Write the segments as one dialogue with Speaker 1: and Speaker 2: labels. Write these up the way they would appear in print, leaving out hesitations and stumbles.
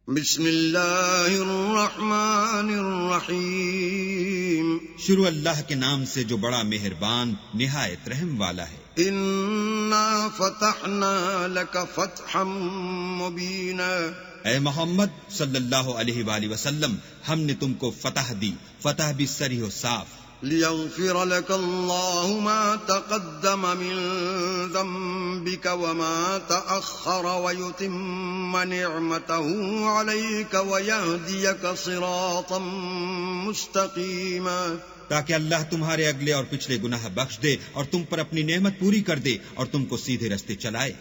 Speaker 1: بسم اللہ الرحمن الرحیم
Speaker 2: شروع اللہ کے نام سے جو بڑا مہربان نہایت رحم والا ہے۔
Speaker 1: انا فتحنا لک فتحا مبینا،
Speaker 2: اے محمد صلی اللہ علیہ وآلہ وسلم، ہم نے تم کو فتح دی، فتح بھی صریح و صاف،
Speaker 1: لیغفر لک اللہ ما تقدم من ذنبک وما تأخر ویتم نعمته علیک ویہدیک صراطا مستقیما،
Speaker 2: تاکہ اللہ تمہارے اگلے اور پچھلے گناہ بخش دے اور تم پر اپنی نعمت پوری کر دے اور تم کو سیدھے رستے چلائے،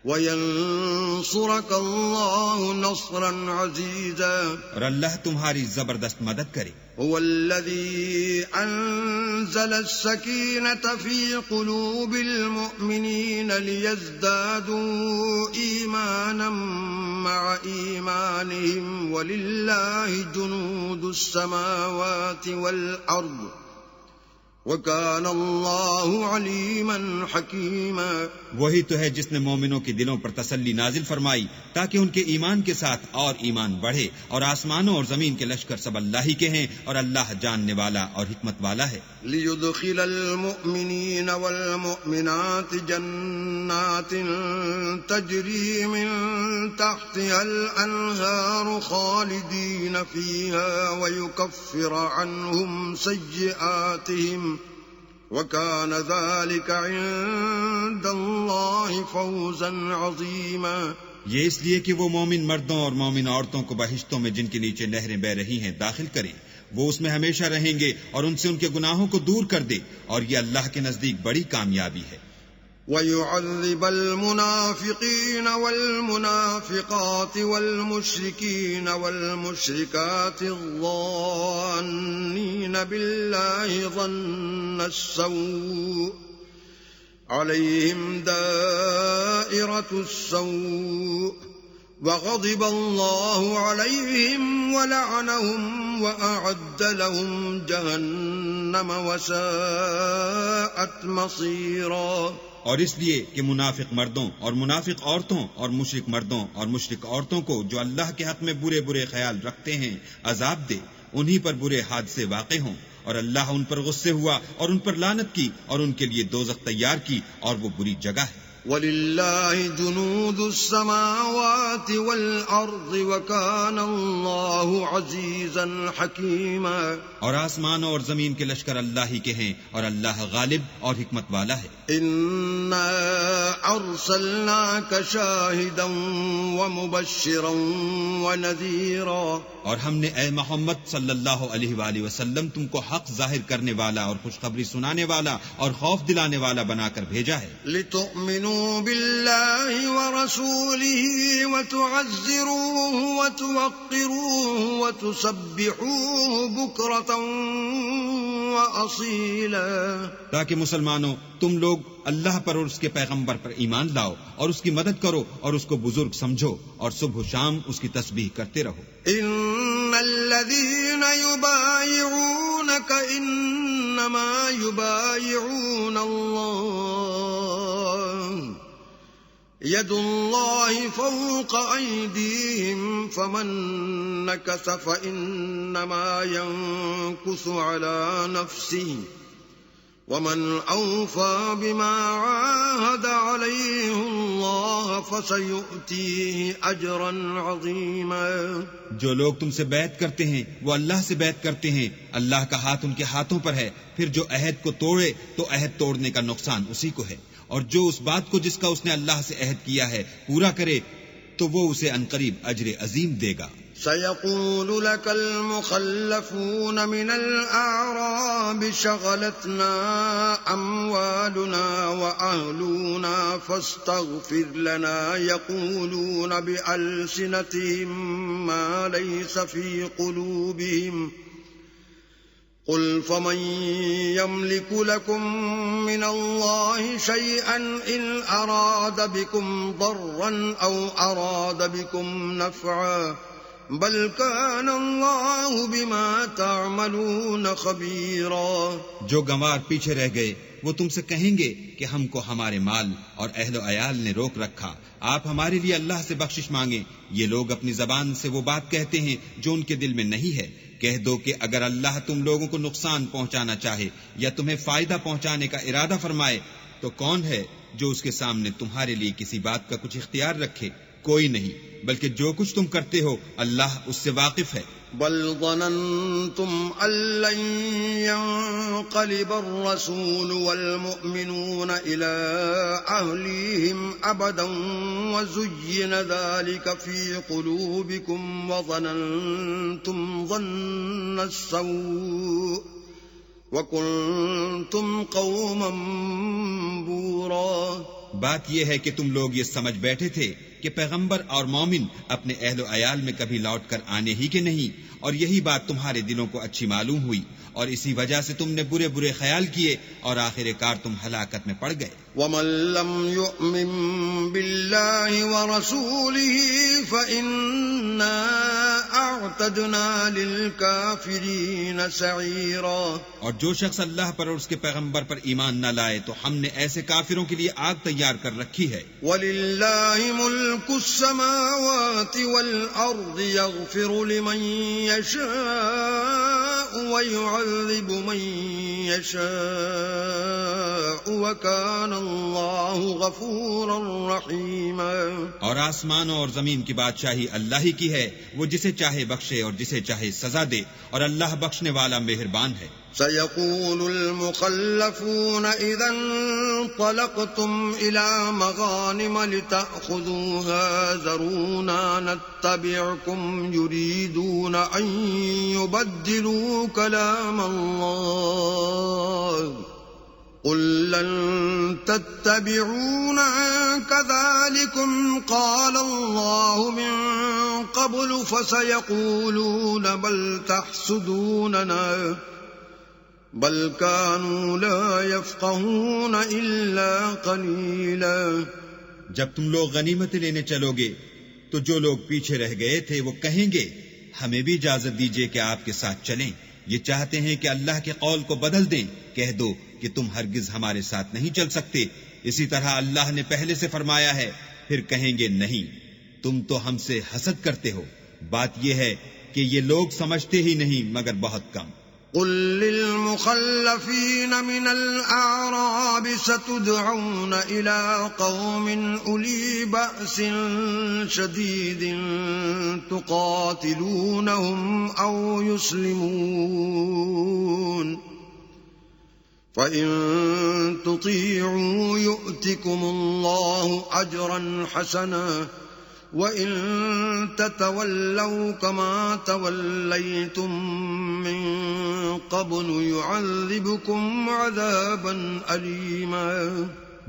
Speaker 1: وَيَنصُرَكَ اللَّهُ نَصْرًا عَزِيزًا،
Speaker 2: اور اللہ تمہاری زبردست مدد کرے۔
Speaker 1: هو الذي أنزل السكينة في قلوب المؤمنين ليزدادوا إيمانا مع إيمانهم ولله جنود السماوات والأرض وَكَانَ اللَّهُ عَلِيمًا حَكِيمًا،
Speaker 2: وہی تو ہے جس نے مومنوں کے دلوں پر تسلی نازل فرمائی تاکہ ان کے ایمان کے ساتھ اور ایمان بڑھے، اور آسمانوں اور زمین کے لشکر سب اللہ ہی کے ہیں اور اللہ جاننے والا اور حکمت والا ہے۔
Speaker 1: لِيُدْخِلَ الْمُؤْمِنِينَ وَالْمُؤْمِنَاتِ جَنَّاتٍ تَجْرِي مِن تَحْتِهَا الْأَنْهَارُ خَالِدِينَ فِيهَا وَيُكَفِّرَ عَنْهُمْ سَيِّئَاتِهِمْ وَكَانَ ذَلِكَ عِندَ اللَّهِ فَوْزًا عَظِيمًا،
Speaker 2: یہ اس لیے کہ وہ مومن مردوں اور مومن عورتوں کو بہشتوں میں جن کے نیچے نہریں بہ رہی ہیں داخل کرے، وہ اس میں ہمیشہ رہیں گے اور ان سے ان کے گناہوں کو دور کر دے، اور یہ اللہ کے نزدیک بڑی کامیابی ہے۔
Speaker 1: وَيُعَذِّبَ الْمُنَافِقِينَ وَالْمُنَافِقَاتِ وَالْمُشْرِكِينَ وَالْمُشْرِكَاتِ الظَّانِّينَ بِاللَّهِ ظَنَّ السَّوْءِ عَلَيْهِمْ دَائِرَةُ السَّوْءِ وَغَضِبَ اللَّهُ عَلَيْهِمْ وَلَعَنَهُمْ وَأَعَدَّ لَهُمْ جَهَنَّمَ وَسَاءَتْ مَصِيرًا،
Speaker 2: اور اس لیے کہ منافق مردوں اور منافق عورتوں اور مشرک مردوں اور مشرک عورتوں کو جو اللہ کے حق میں برے برے خیال رکھتے ہیں عذاب دے، انہی پر برے حادثے واقع ہوں، اور اللہ ان پر غصے ہوا اور ان پر لعنت کی اور ان کے لیے دوزخ تیار کی، اور وہ بری جگہ ہے۔
Speaker 1: وَلِلَّهِ جُنُودُ السَّمَاوَاتِ وَالْأَرْضِ وَكَانَ اللَّهُ عَزِيزًا حَكِيمًا،
Speaker 2: اور آسمانوں اور زمین کے لشکر اللہ ہی کے ہیں اور اللہ غالب اور حکمت والا ہے۔
Speaker 1: إِنَّا أَرْسَلْنَاكَ شَاهِدًا وَمُبَشِّرًا وَنَذِيرًا،
Speaker 2: اور ہم نے اے محمد صلی اللہ علیہ وآلہ وسلم تم کو حق ظاہر کرنے والا اور خوشخبری سنانے والا اور خوف دلانے والا بنا کر بھیجا ہے،
Speaker 1: لِتُؤْمِنُوا بِاللَّهِ وَرَسُولِهِ وَتُعَزِّرُوهُ وَتُوَقِّرُوهُ وَتُسَبِّحُوهُ بُكْرَةً وَأَصِيلًا،
Speaker 2: تاکہ مسلمانوں تم لوگ اللہ پر اور اس کے پیغمبر پر ایمان لاؤ اور اس کی مدد کرو اور اس کو بزرگ سمجھو اور صبح و شام اس کی تسبیح کرتے رہو۔
Speaker 1: ان الذين يبايعونك انما يبايعون الله يد الله فوق ايديهم فمن نكث فانما ينكث على نفسه ومن أوفى بما عاهد عليه الله فسيؤتيه أجرا عظيما،
Speaker 2: جو لوگ تم سے بیعت کرتے ہیں وہ اللہ سے بیعت کرتے ہیں، اللہ کا ہاتھ ان کے ہاتھوں پر ہے، پھر جو عہد کو توڑے تو عہد توڑنے کا نقصان اسی کو ہے، اور جو اس بات کو جس کا اس نے اللہ سے عہد کیا ہے پورا کرے تو وہ اسے عنقریب اجر عظیم دے گا۔
Speaker 1: سيقول لك المخلفون من الأعراب شغلتنا أموالنا وأهلنا فاستغفر لنا يقولون بألسنتهم ما ليس في قلوبهم قل فمن يملك لكم من الله شيئا إن أراد بكم ضرا أو أراد بكم نفعا بل كان الله بما تعملون خبيرا،
Speaker 2: جو گنوار پیچھے رہ گئے وہ تم سے کہیں گے کہ ہم کو ہمارے مال اور اہل و عیال نے روک رکھا، آپ ہمارے لیے اللہ سے بخشش مانگیں۔ یہ لوگ اپنی زبان سے وہ بات کہتے ہیں جو ان کے دل میں نہیں ہے۔ کہہ دو کہ اگر اللہ تم لوگوں کو نقصان پہنچانا چاہے یا تمہیں فائدہ پہنچانے کا ارادہ فرمائے تو کون ہے جو اس کے سامنے تمہارے لیے کسی بات کا کچھ اختیار رکھے؟ کوئی نہیں، بلکہ جو کچھ تم کرتے ہو اللہ اس سے واقف ہے۔
Speaker 1: بل ظننتم أن لن ينقلب الرسول والمؤمنون إلى أهليهم أبدا وزين ذلك في قلوبكم وظننتم ظن السوء وكنتم قوما بورا۔
Speaker 2: بات یہ ہے کہ تم لوگ یہ سمجھ بیٹھے تھے کہ پیغمبر اور مومن اپنے اہل و عیال میں کبھی لوٹ کر آنے ہی کے نہیں، اور یہی بات تمہارے دلوں کو اچھی معلوم ہوئی، اور اسی وجہ سے تم نے برے برے خیال کیے اور آخر کار تم ہلاکت میں پڑ گئے۔
Speaker 1: ومن لم يؤمن بالله ورسوله فإنا أعتدنا للكافرين سعيرا۔
Speaker 2: اور جو شخص اللہ پر اور اس کے پیغمبر پر ایمان نہ لائے تو ہم نے ایسے کافروں کے لیے آگ تیار کر رکھی ہے۔
Speaker 1: وَلِلَّهِ مُلْكُ السَّمَاوَاتِ وَالْأَرْضِ يَغْفِرُ لِمَن يَشَاءُ وَيُعَذِّبُ مَن يَشَاءُ وَكَانَ اللَّهُ غَفُورًا رَحِيمًا۔
Speaker 2: اور آسمانوں اور زمین کی بادشاہی اللہ ہی کی ہے، وہ جسے چاہے بخشے اور جسے چاہے سزا دے، اور اللہ بخشنے والا مہربان ہے۔
Speaker 1: سيقول المخلفون إذا انطلقتم إلى مغانم لتأخذوها ذرونا نتبعكم يريدون أن يبدلوا كلام الله قل لن تتبعونا كذلكم قال الله من قبل فسيقولون بل تحسدوننا بل كانوا لا يفقهون إلا قليلا۔
Speaker 2: جب تم لوگ غنیمتیں لینے چلو گے تو جو لوگ پیچھے رہ گئے تھے وہ کہیں گے ہمیں بھی اجازت دیجیے کہ آپ کے ساتھ چلیں، یہ چاہتے ہیں کہ اللہ کے قول کو بدل دیں۔ کہہ دو کہ تم ہرگز ہمارے ساتھ نہیں چل سکتے، اسی طرح اللہ نے پہلے سے فرمایا ہے۔ پھر کہیں گے نہیں، تم تو ہم سے حسد کرتے ہو۔ بات یہ ہے کہ یہ لوگ سمجھتے ہی نہیں مگر بہت کم۔
Speaker 1: قل للمخلفين من الأعراب ستدعون إلى قوم أولي بأس شديد تقاتلونهم أو يسلمون فإن تطيعوا يؤتكم الله أجرا حسنا وَإِن تَتَوَلَّوْا كَمَا تَوَلَّيْتُم مِّن قَبْلُ يُعَذِّبْكُمْ عَذَابًا أَلِيمًا۔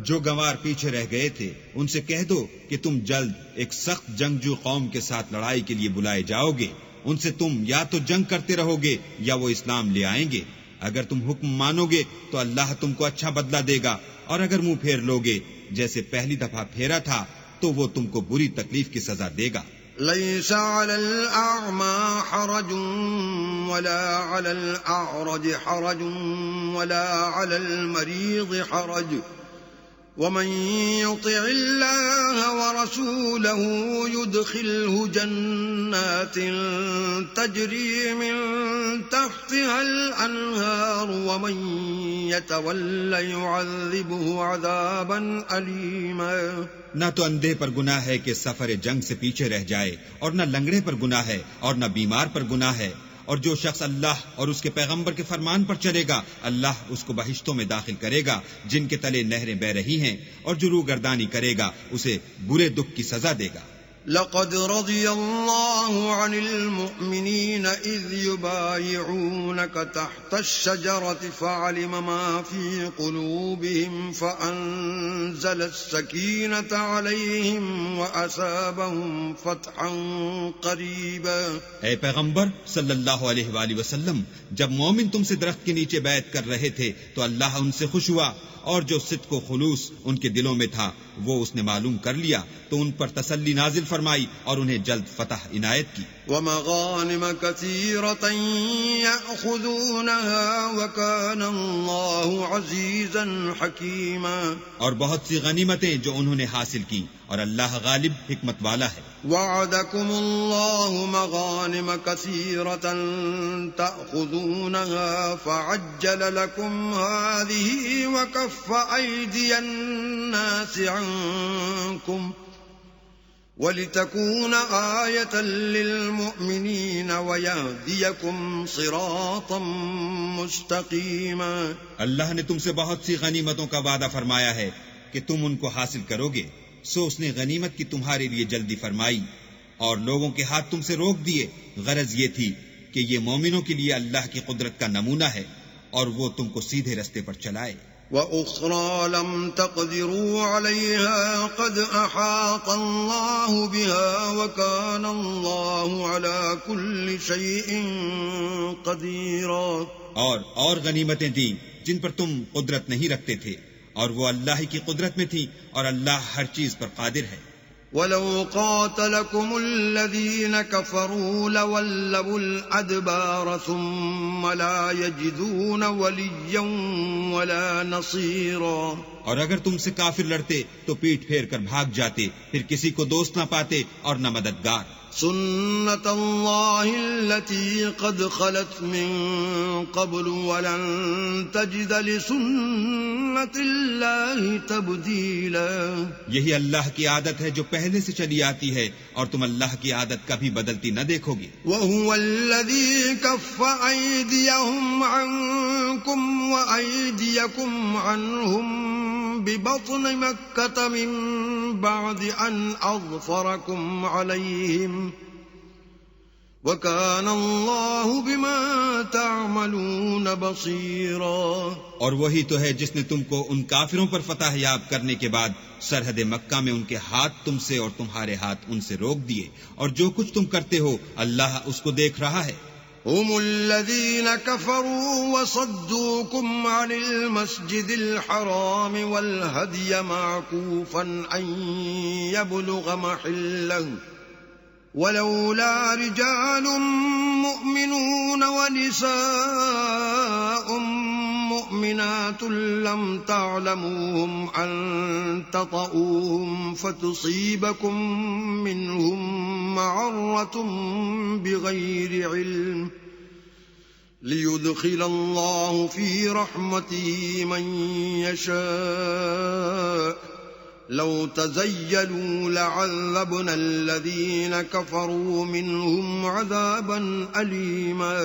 Speaker 2: جو گنوار پیچھے رہ گئے تھے ان سے کہہ دو کہ تم جلد ایک سخت جنگجو قوم کے ساتھ لڑائی کے لیے بلائے جاؤ گے، ان سے تم یا تو جنگ کرتے رہو گے یا وہ اسلام لے آئیں گے۔ اگر تم حکم مانو گے تو اللہ تم کو اچھا بدلہ دے گا، اور اگر منہ پھیر لو گے جیسے پہلی دفعہ پھیرا تھا تو وہ تم کو بری تکلیف کی سزا دے گا۔
Speaker 1: ليس على الأعمى حرج ولا على الأعرج حرج ولا على المريض حرج ومن يطع الله ورسوله يدخله جنات تجري من تحتها الأنهار ومن يتولى يعذبه عذابا أليما۔
Speaker 2: نہ تو اندھے پر گناہ ہے کہ سفر جنگ سے پیچھے رہ جائے، اور نہ لنگڑے پر گناہ ہے، اور نہ بیمار پر گناہ ہے، اور جو شخص اللہ اور اس کے پیغمبر کے فرمان پر چلے گا اللہ اس کو بہشتوں میں داخل کرے گا جن کے تلے نہریں بہ رہی ہیں، اور جو روگردانی کرے گا اسے برے دکھ کی سزا دے گا۔
Speaker 1: لقد رضي الله عن المؤمنين إذ يبايعونك تحت الشجرة فعلم ما في قلوبهم فأنزل السكينة عليهم وأثابهم فتحا قريبا۔
Speaker 2: اے پیغمبر صلی اللہ علیہ وآلہ وسلم، جب مومن تم سے درخت کے نیچے بیعت کر رہے تھے تو اللہ ان سے خوش ہوا، اور جو صدق و خلوص ان کے دلوں میں تھا وہ اس نے معلوم کر لیا تو ان پر تسلی نازل فرمائی اور انہیں جلد فتح عنایت کی.
Speaker 1: ومغانم كثيرة يأخذونها وكان الله عزيزا حكيما.
Speaker 2: اور بہت سی غنیمتیں جو انہوں نے حاصل کی اور اللہ غالب حکمت والا ہے.
Speaker 1: وعدكم الله مغانم كثيرة تأخذونها فعجل لكم هذه وكف أيدي الناس عنكم ولتكون آية للمؤمنين ويهديكم صراطا مستقيما.
Speaker 2: اللہ نے تم سے بہت سی غنیمتوں کا وعدہ فرمایا ہے کہ تم ان کو حاصل کرو گے، سو اس نے غنیمت کی تمہارے لیے جلدی فرمائی اور لوگوں کے ہاتھ تم سے روک دیے. غرض یہ تھی کہ یہ مومنوں کے لیے اللہ کی قدرت کا نمونہ ہے اور وہ تم کو سیدھے رستے پر چلائے.
Speaker 1: وَأُخْرَى لَمْ تَقْدِرُوا عَلَيْهَا قَدْ أَحَاطَ اللَّهُ بِهَا وَكَانَ اللَّهُ عَلَى كُلِّ شَيْءٍ قَدِيرًا.
Speaker 2: اور غنیمتیں دیں جن پر تم قدرت نہیں رکھتے تھے اور وہ اللہ کی قدرت میں تھی اور اللہ ہر چیز پر قادر ہے.
Speaker 1: وَلَوْ قَاتَلَكُمُ الَّذِينَ كَفَرُوا لَوَلَّوُا الْأَدْبَارَ ثُمَّ لَا يَجِدُونَ وَلِيًّا وَلَا نَصِيرًا.
Speaker 2: اور اگر تم سے کافر لڑتے تو پیٹ پھیر کر بھاگ جاتے، پھر کسی کو دوست نہ پاتے اور نہ مددگار.
Speaker 1: سنت اللہ التي قد خلت من قبل ولن تجد لسنت اللہ تبدیلا.
Speaker 2: یہی اللہ کی عادت ہے جو پہلے سے چلی آتی ہے اور تم اللہ کی عادت کبھی بدلتی نہ دیکھو گے.
Speaker 1: وهو الذي كف أيديهم عنكم وأيديكم عنهم ببطن مكة من بعد أن أظفركم عليهم وكان الله بما تعملون بصيرا.
Speaker 2: اور وہی تو ہے جس نے تم کو ان کافروں پر فتح یاب کرنے کے بعد سرحد مکہ میں ان کے ہاتھ تم سے اور تمہارے ہاتھ ان سے روک دیے، اور جو کچھ تم کرتے ہو اللہ اس کو دیکھ رہا ہے.
Speaker 1: هم الذين كفروا وصدوكم عن المسجد الحرام والهدي معكوفا أن يبلغ محله ولولا رجال مؤمنون ونساء مؤمنات لم تعلموهم أن تطؤوهم فتصيبكم منهم معرة بغير علم ليدخل الله في رحمته من يشاء لو تزيلوا لعذبنا الذين كفروا منهم عذابا أليما.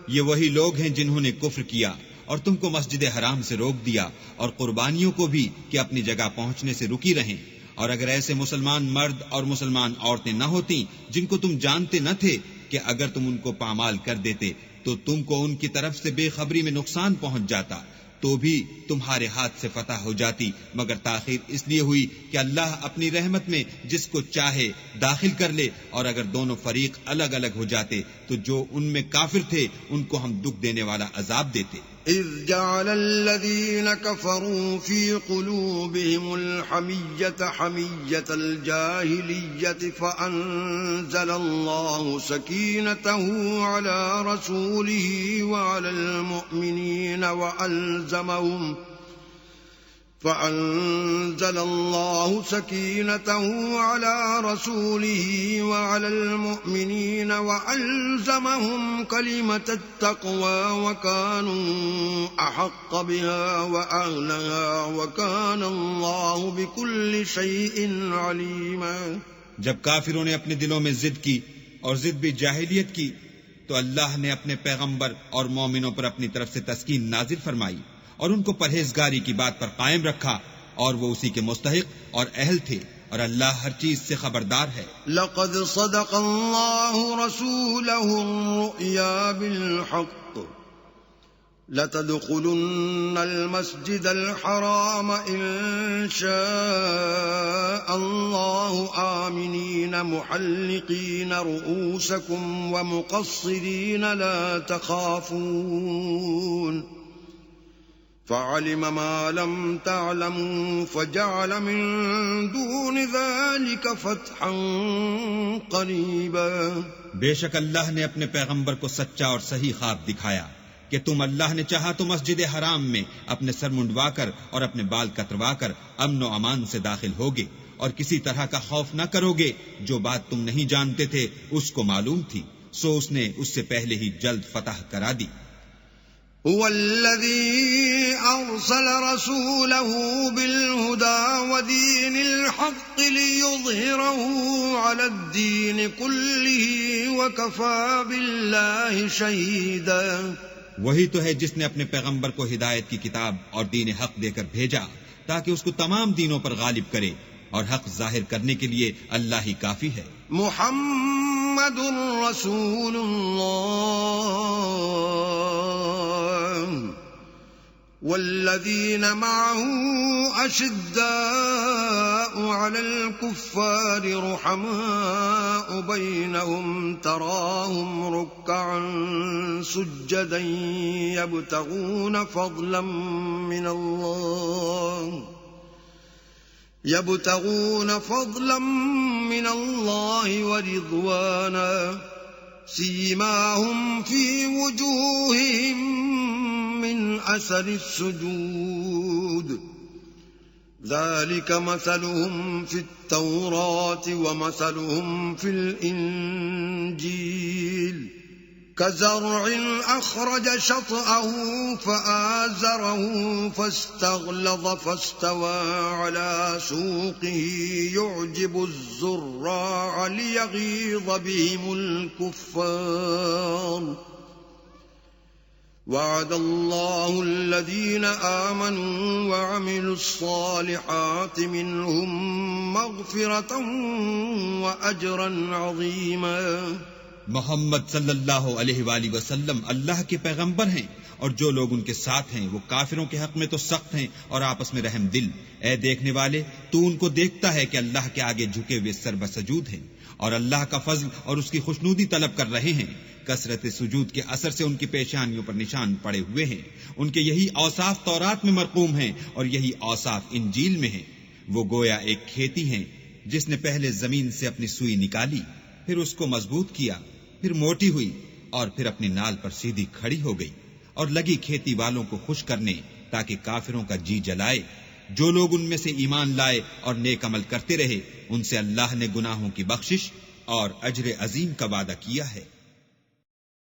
Speaker 2: یہ وہی لوگ ہیں جنہوں نے کفر کیا اور تم کو مسجد حرام سے روک دیا اور قربانیوں کو بھی کہ اپنی جگہ پہنچنے سے رکی رہیں. اور اگر ایسے مسلمان مرد اور مسلمان عورتیں نہ ہوتی جن کو تم جانتے نہ تھے کہ اگر تم ان کو پامال کر دیتے تو تم کو ان کی طرف سے بے خبری میں نقصان پہنچ جاتا تو بھی تمہارے ہاتھ سے فتح ہو جاتی، مگر تاخیر اس لیے ہوئی کہ اللہ اپنی رحمت میں جس کو چاہے داخل کر لے. اور اگر دونوں فریق الگ الگ ہو جاتے تو جو ان میں کافر تھے ان کو ہم دکھ دینے والا عذاب دیتے.
Speaker 1: إذ جعل الذين كفروا في قلوبهم الحمية حمية الجاهلية فأنزل الله سكينته على رسوله وعلى المؤمنين فأنزل الله سكينته على رسوله وعلى المؤمنين وألزمهم كلمة التقوى وكانوا أحق بها وأهلها وكان الله بكل شيء عليما.
Speaker 2: جب کافروں نے اپنے دلوں میں ضد کی اور ضد بھی جاہلیت کی تو اللہ نے اپنے پیغمبر اور مومنوں پر اپنی طرف سے تسکین نازل فرمائی اور ان کو پرہیزگاری کی بات پر قائم رکھا اور وہ اسی کے مستحق اور اہل تھے اور اللہ ہر چیز سے خبردار ہے.
Speaker 1: لقد صدق الله رسوله الرؤيا بالحق لتدخلن المسجد الحرام إن شاء الله آمنين محلقين رؤوسكم ومقصرين لا تخافون فعلم ما لم تعلموا فجعل من دون ذلك فتحا قریبا.
Speaker 2: بے شک اللہ نے اپنے پیغمبر کو سچا اور صحیح خواب دکھایا کہ تم اللہ نے چاہا تو مسجد حرام میں اپنے سر منڈوا کر اور اپنے بال کتروا کر امن و امان سے داخل ہوگے اور کسی طرح کا خوف نہ کرو گے. جو بات تم نہیں جانتے تھے اس کو معلوم تھی، سو اس نے اس سے پہلے ہی جلد فتح کرا دی.
Speaker 1: هو الذي أرسل رسوله بالهدى ودين الحق ليظهره على الدين كله وكفى بالله شهيدا.
Speaker 2: وہی تو ہے جس نے اپنے پیغمبر کو ہدایت کی کتاب اور دین حق دے کر بھیجا تاکہ اس کو تمام دینوں پر غالب کرے، اور حق ظاہر کرنے کے لیے اللہ ہی کافی ہے.
Speaker 1: محمد رسول اللہ والذین معه اشداء على الكفار رحماء بینهم تراهم رکعا سجدا يبتغون فضلا من الله ورضوانا سيماهم في وجوههم من أثر السجود ذلك مثلهم في التوراة ومثلهم في الإنجيل كزرع أخرج شطأه فآزره فاستغلظ فاستوى على سوقه يعجب الزراع ليغيظ بهم الكفار. وعد الله الذين آمنوا وعملوا الصالحات منهم مغفرة وأجرا عظيما.
Speaker 2: محمد صلی اللہ علیہ وآلہ وسلم اللہ کے پیغمبر ہیں، اور جو لوگ ان کے ساتھ ہیں وہ کافروں کے حق میں تو سخت ہیں اور آپس میں رحم دل. اے دیکھنے والے، تو ان کو دیکھتا ہے کہ اللہ کے آگے جھکے ہوئے سر بسجود ہیں اور اللہ کا فضل اور اس کی خوشنودی طلب کر رہے ہیں. کثرت سجود کے اثر سے ان کی پیشانیوں پر نشان پڑے ہوئے ہیں. ان کے یہی اوصاف تورات میں مرقوم ہیں اور یہی اوصاف انجیل میں ہیں. وہ گویا ایک کھیتی ہیں جس نے پہلے زمین سے اپنی سوئی نکالی، پھر اس کو مضبوط کیا، پھر موٹی ہوئی اور پھر اپنی نال پر سیدھی کھڑی ہو گئی، اور لگی کھیتی والوں کو خوش کرنے تاکہ کافروں کا جی جلائے. جو لوگ ان میں سے ایمان لائے اور نیک عمل کرتے رہے ان سے اللہ نے گناہوں کی بخشش اور اجر عظیم کا وعدہ کیا ہے.